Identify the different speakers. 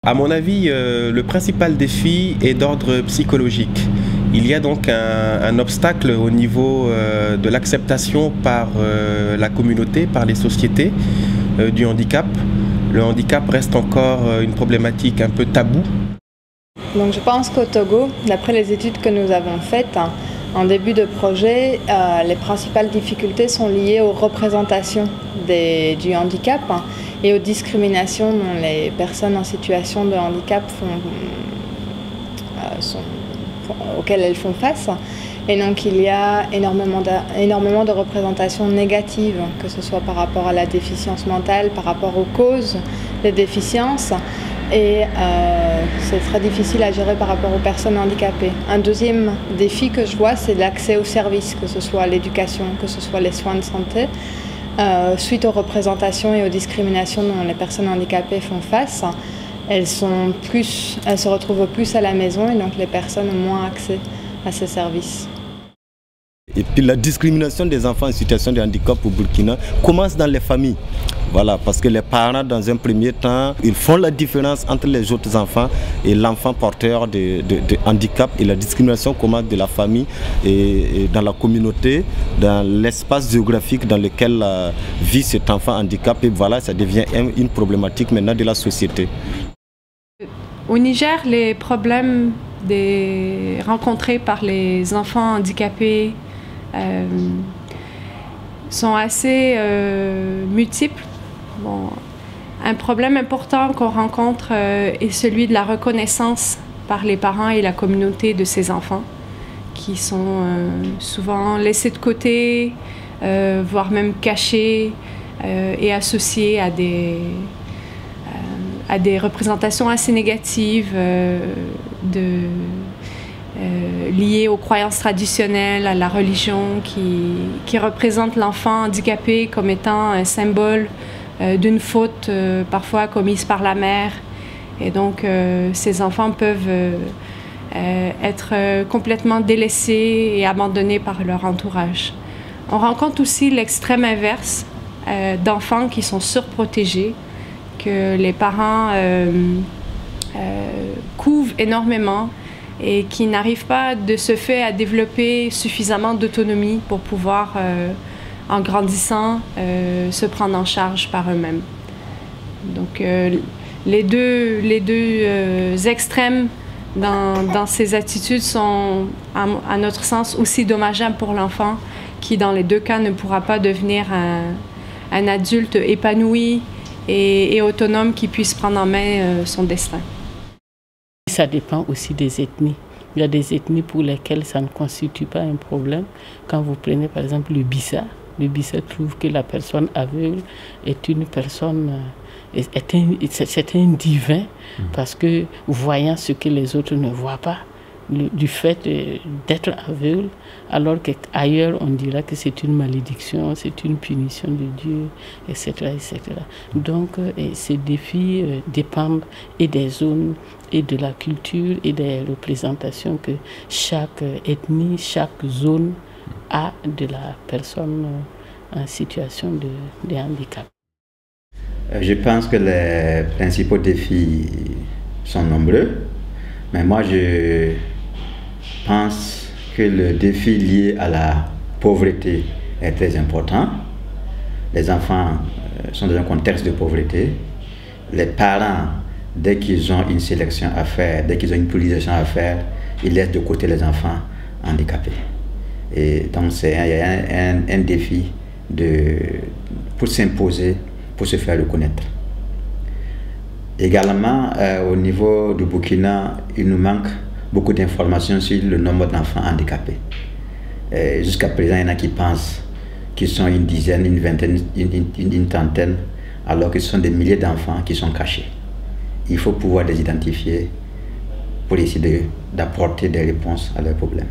Speaker 1: À mon avis, le principal défi est d'ordre psychologique. Il y a donc un obstacle au niveau de l'acceptation par la communauté, par les sociétés du handicap. Le handicap reste encore une problématique un peu taboue.
Speaker 2: Donc je pense qu'au Togo, d'après les études que nous avons faites, en début de projet, les principales difficultés sont liées aux représentations du handicap et aux discriminations dont les personnes en situation de handicap auxquelles elles font face. Et donc il y a énormément de représentations négatives, que ce soit par rapport à la déficience mentale, par rapport aux causes des déficiences. Et c'est très difficile à gérer par rapport aux personnes handicapées. Un deuxième défi que je vois, c'est l'accès aux services, que ce soit l'éducation, que ce soit les soins de santé. Suite aux représentations et aux discriminations dont les personnes handicapées font face, elles se retrouvent plus à la maison et donc les personnes ont moins accès à ces services.
Speaker 3: Et puis la discrimination des enfants en situation de handicap au Burkina commence dans les familles. Voilà, parce que les parents, dans un premier temps, ils font la différence entre les autres enfants et l'enfant porteur de handicap. Et la discrimination commence de la famille et dans la communauté, dans l'espace géographique dans lequel vit cet enfant handicapé. Et voilà, ça devient une problématique maintenant de la société.
Speaker 4: Au Niger, les problèmes rencontrés par les enfants handicapés sont assez multiples. Bon, un problème important qu'on rencontre est celui de la reconnaissance par les parents et la communauté de ces enfants qui sont souvent laissés de côté, voire même cachés et associés à des représentations assez négatives liées aux croyances traditionnelles, à la religion qui représente l'enfant handicapé comme étant un symbole d'une faute parfois commise par la mère. Et donc ces enfants peuvent être complètement délaissés et abandonnés par leur entourage. On rencontre aussi l'extrême inverse d'enfants qui sont surprotégés, que les parents couvent énormément et qui n'arrivent pas de ce fait à développer suffisamment d'autonomie pour pouvoir, en grandissant, se prendre en charge par eux-mêmes. Donc les deux extrêmes dans ces attitudes sont, à notre sens, aussi dommageables pour l'enfant qui, dans les deux cas, ne pourra pas devenir un adulte épanoui et autonome qui puisse prendre en main son destin.
Speaker 5: Ça dépend aussi des ethnies. Il y a des ethnies pour lesquelles ça ne constitue pas un problème. Quand vous prenez par exemple le Bissa trouve que la personne aveugle est une personne, c'est un divin parce que voyant ce que les autres ne voient pas, du fait d'être aveugle, alors qu'ailleurs on dira que c'est une malédiction, c'est une punition de Dieu, etc. etc. Donc ces défis dépendent et des zones, et de la culture, et des représentations que chaque ethnie, chaque zone a de la personne en situation de handicap.
Speaker 6: Je pense que les principaux défis sont nombreux, mais moi je pense que le défi lié à la pauvreté est très important. Les enfants sont dans un contexte de pauvreté. Les parents, dès qu'ils ont une sélection à faire, dès qu'ils ont une priorisation à faire, ils laissent de côté les enfants handicapés. Et donc il y a un défi pour s'imposer, pour se faire reconnaître. Également, au niveau du Burkina, il nous manque beaucoup d'informations sur le nombre d'enfants handicapés. Jusqu'à présent, il y en a qui pensent qu'ils sont une dizaine, une vingtaine, une trentaine, alors que ce sont des milliers d'enfants qui sont cachés. Il faut pouvoir les identifier pour essayer d'apporter des réponses à leurs problèmes.